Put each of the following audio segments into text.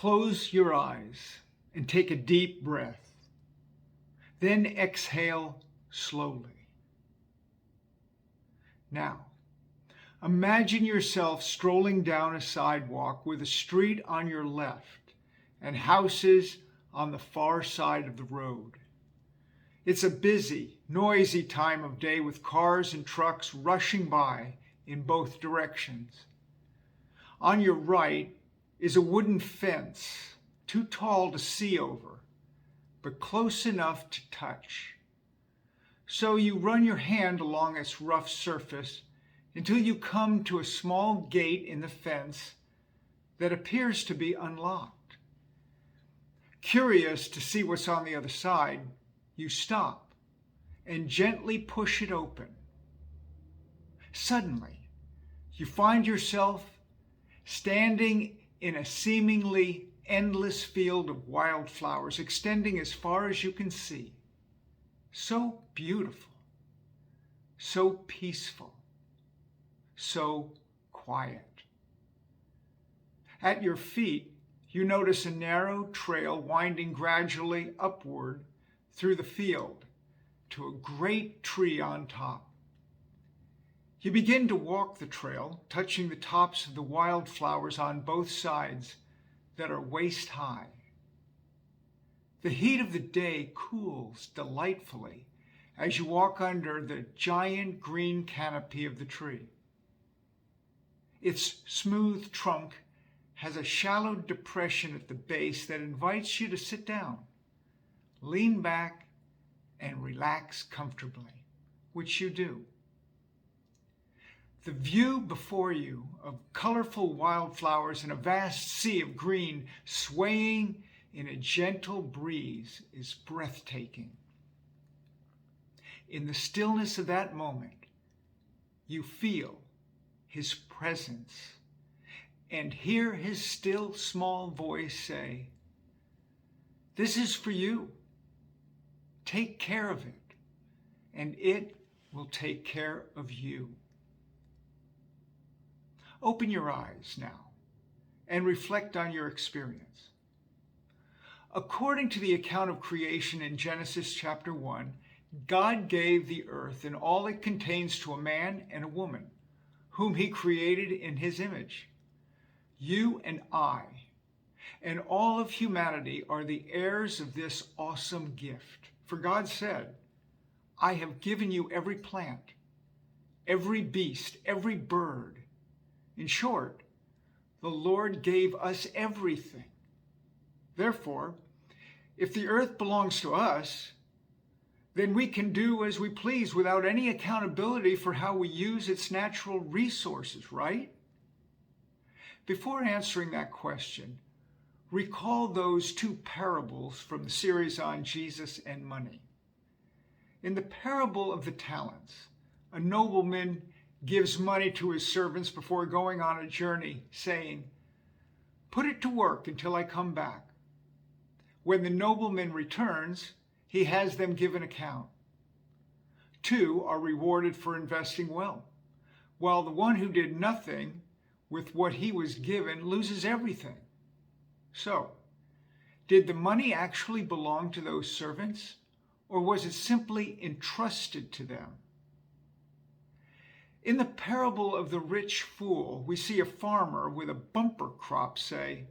Close your eyes and take a deep breath. Then exhale slowly. Now, imagine yourself strolling down a sidewalk with a street on your left and houses on the far side of the road. It's a busy, noisy time of day with cars and trucks rushing by in both directions. On your right is a wooden fence, too tall to see over, but close enough to touch. So you run your hand along its rough surface until you come to a small gate in the fence that appears to be unlocked. Curious to see what's on the other side, you stop and gently push it open. Suddenly, you find yourself standing in a seemingly endless field of wildflowers extending as far as you can see. So beautiful, so peaceful, so quiet. At your feet, you notice a narrow trail winding gradually upward through the field to a great tree on top. You begin to walk the trail, touching the tops of the wildflowers on both sides that are waist high. The heat of the day cools delightfully as you walk under the giant green canopy of the tree. Its smooth trunk has a shallow depression at the base that invites you to sit down, lean back, and relax comfortably, which you do. The view before you of colorful wildflowers and a vast sea of green swaying in a gentle breeze is breathtaking. In the stillness of that moment, you feel his presence and hear his still small voice say, "This is for you. Take care of it, and it will take care of you." Open your eyes now and reflect on your experience. According to the account of creation in Genesis chapter 1, God gave the earth and all it contains to a man and a woman, whom he created in his image. You and I, and all of humanity are the heirs of this awesome gift. For God said, "I have given you every plant, every beast, every bird." In short, the Lord gave us everything. Therefore, if the earth belongs to us, then we can do as we please without any accountability for how we use its natural resources, right? Before answering that question, recall those two parables from the series on Jesus and money. In the parable of the talents, a nobleman gives money to his servants before going on a journey, saying, "Put it to work until I come back." When the nobleman returns, he has them give an account. Two are rewarded for investing well, while the one who did nothing with what he was given loses everything. So, did the money actually belong to those servants, or was it simply entrusted to them? In the parable of the rich fool, we see a farmer with a bumper crop say,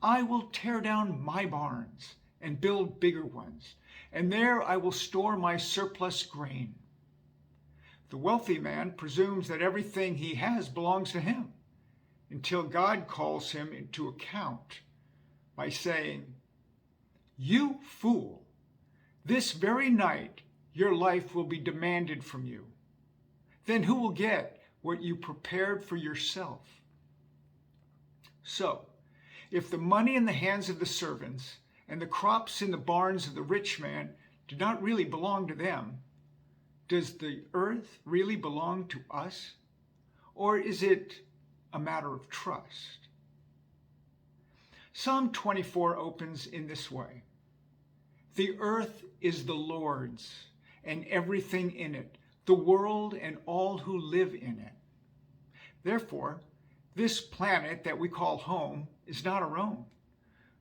"I will tear down my barns and build bigger ones, and there I will store my surplus grain." The wealthy man presumes that everything he has belongs to him until God calls him into account by saying, "You fool, this very night your life will be demanded from you. Then who will get what you prepared for yourself?" So, if the money in the hands of the servants and the crops in the barns of the rich man do not really belong to them, does the earth really belong to us? Or is it a matter of trust? Psalm 24 opens in this way: "The earth is the Lord's, and everything in it, the world and all who live in it." Therefore, this planet that we call home is not our own,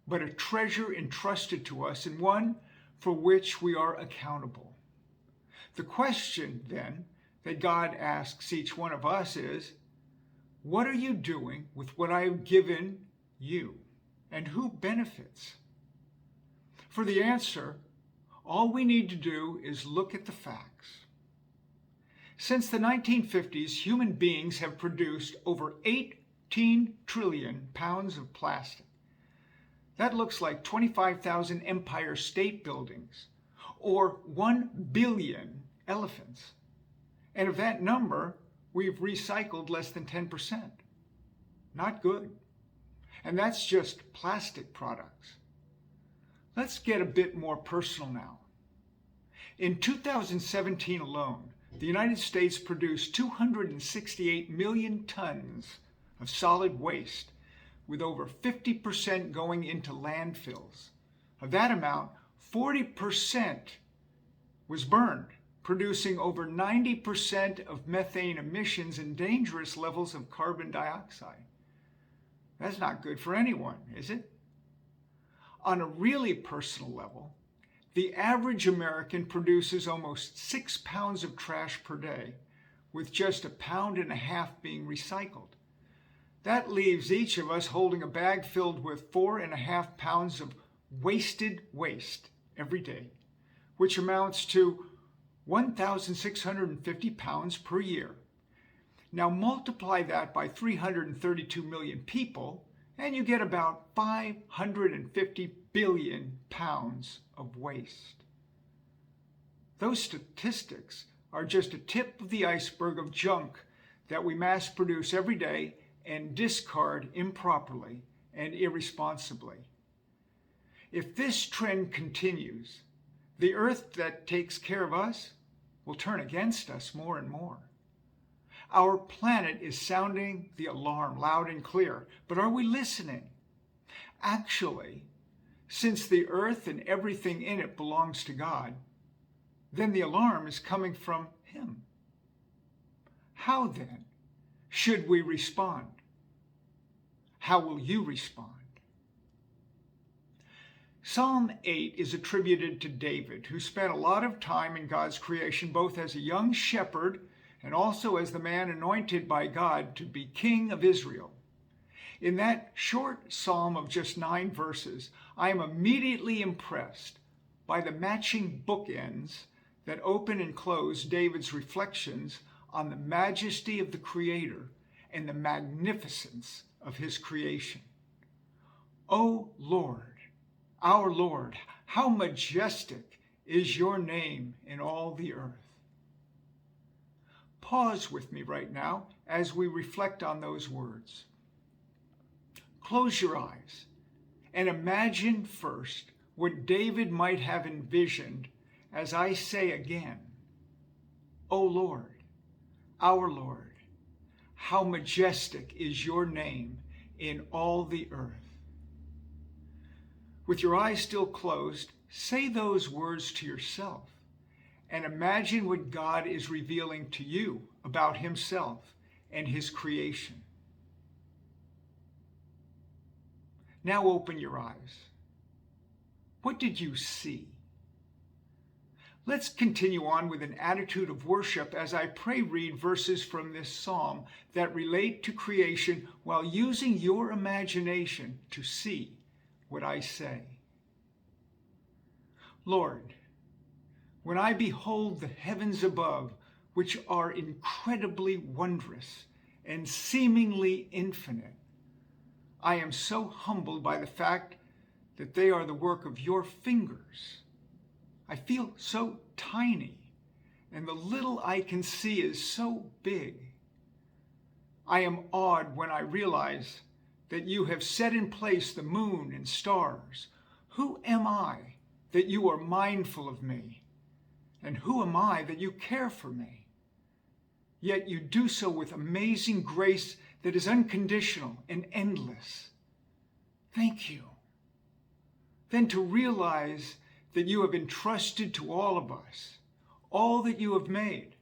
but a treasure entrusted to us and one for which we are accountable. The question, then, that God asks each one of us is, what are you doing with what I have given you, and who benefits? For the answer, all we need to do is look at the facts. Since the 1950s, human beings have produced over 18 trillion pounds of plastic. That looks like 25,000 Empire State Buildings, or 1 billion elephants. And of that number, we've recycled less than 10%. Not good. And that's just plastic products. Let's get a bit more personal now. In 2017 alone, the United States produced 268 million tons of solid waste, with over 50% going into landfills. Of that amount, 40% was burned, producing over 90% of methane emissions and dangerous levels of carbon dioxide. That's not good for anyone, is it? On a really personal level, the average American produces almost 6 pounds of trash per day, with just 1.5 pounds being recycled. That leaves each of us holding a bag filled with 4.5 pounds of wasted waste every day, which amounts to 1,650 pounds per year. Now multiply that by 332 million people, and you get about 550 billion pounds of waste. Those statistics are just a tip of the iceberg of junk that we mass produce every day and discard improperly and irresponsibly. If this trend continues, the earth that takes care of us will turn against us more and more. Our planet is sounding the alarm loud and clear, but are we listening? Actually, since the earth and everything in it belongs to God, then the alarm is coming from Him. How then should we respond? How will you respond? Psalm 8 is attributed to David, who spent a lot of time in God's creation, both as a young shepherd and also as the man anointed by God to be king of Israel. In that short psalm of just 9 verses, I am immediately impressed by the matching bookends that open and close David's reflections on the majesty of the Creator and the magnificence of His creation. O Lord, our Lord, how majestic is your name in all the earth. Pause with me right now as we reflect on those words. Close your eyes and imagine first what David might have envisioned as I say again, O Lord, our Lord, how majestic is your name in all the earth. With your eyes still closed, say those words to yourself and imagine what God is revealing to you about Himself and His creation. Now open your eyes. What did you see? Let's continue on with an attitude of worship as I read verses from this psalm that relate to creation while using your imagination to see what I say. Lord, when I behold the heavens above, which are incredibly wondrous and seemingly infinite, I am so humbled by the fact that they are the work of your fingers. I feel so tiny, and the little I can see is so big. I am awed when I realize that you have set in place the moon and stars. Who am I that you are mindful of me? And who am I that you care for me? Yet you do so with amazing grace that is unconditional and endless. Thank you. Then to realize that you have entrusted to all of us all that you have made.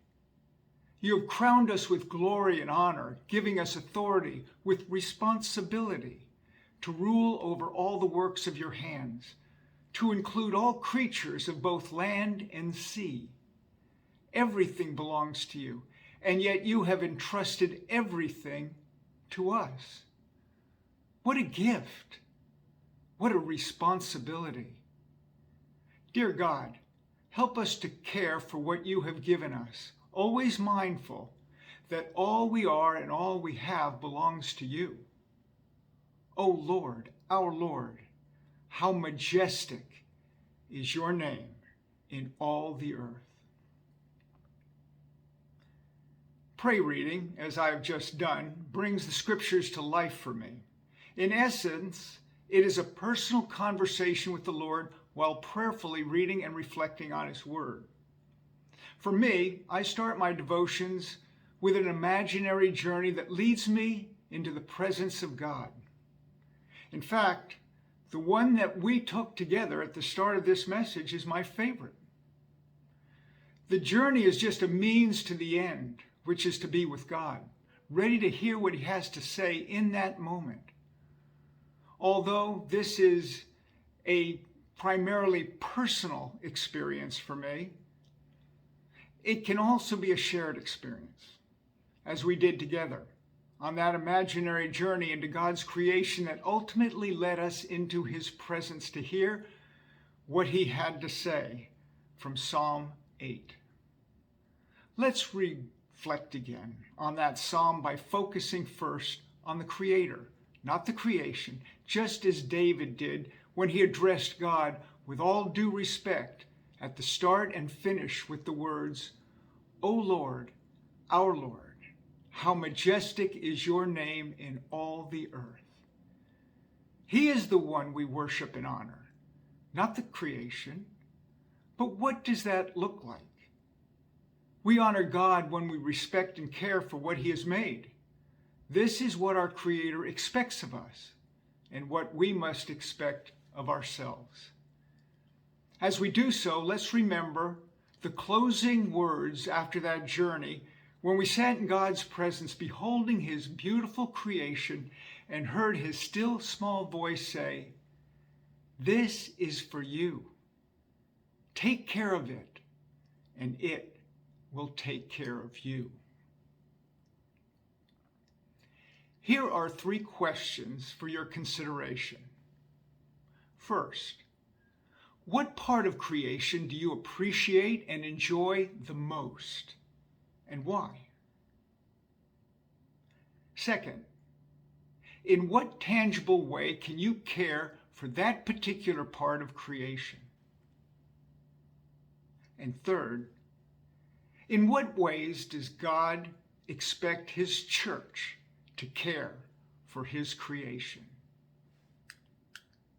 You have crowned us with glory and honor, giving us authority with responsibility to rule over all the works of your hands, to include all creatures of both land and sea. Everything belongs to you, and yet you have entrusted everything to us. What a gift! What a responsibility! Dear God, help us to care for what you have given us, always mindful that all we are and all we have belongs to you. O Lord, our Lord, how majestic is your name in all the earth. Pray reading, as I have just done, brings the scriptures to life for me. In essence, it is a personal conversation with the Lord while prayerfully reading and reflecting on his word. For me, I start my devotions with an imaginary journey that leads me into the presence of God. In fact, the one that we took together at the start of this message is my favorite. The journey is just a means to the end, which is to be with God, ready to hear what he has to say in that moment. Although this is a primarily personal experience for me, it can also be a shared experience, as we did together on that imaginary journey into God's creation that ultimately led us into his presence to hear what he had to say from Psalm 8. Let's reflect again on that psalm by focusing first on the Creator, not the creation, just as David did when he addressed God with all due respect at the start and finish with the words, O Lord, our Lord, how majestic is your name in all the earth. He is the one we worship and honor, not the creation. But what does that look like? We honor God when we respect and care for what he has made. This is what our Creator expects of us and what we must expect of ourselves. As we do so, let's remember the closing words after that journey when we sat in God's presence, beholding his beautiful creation and heard his still small voice say, "This is for you. Take care of it, and it will take care of you." Here are 3 questions for your consideration. First, what part of creation do you appreciate and enjoy the most, and why? Second, in what tangible way can you care for that particular part of creation? And third, in what ways does God expect his church to care for his creation?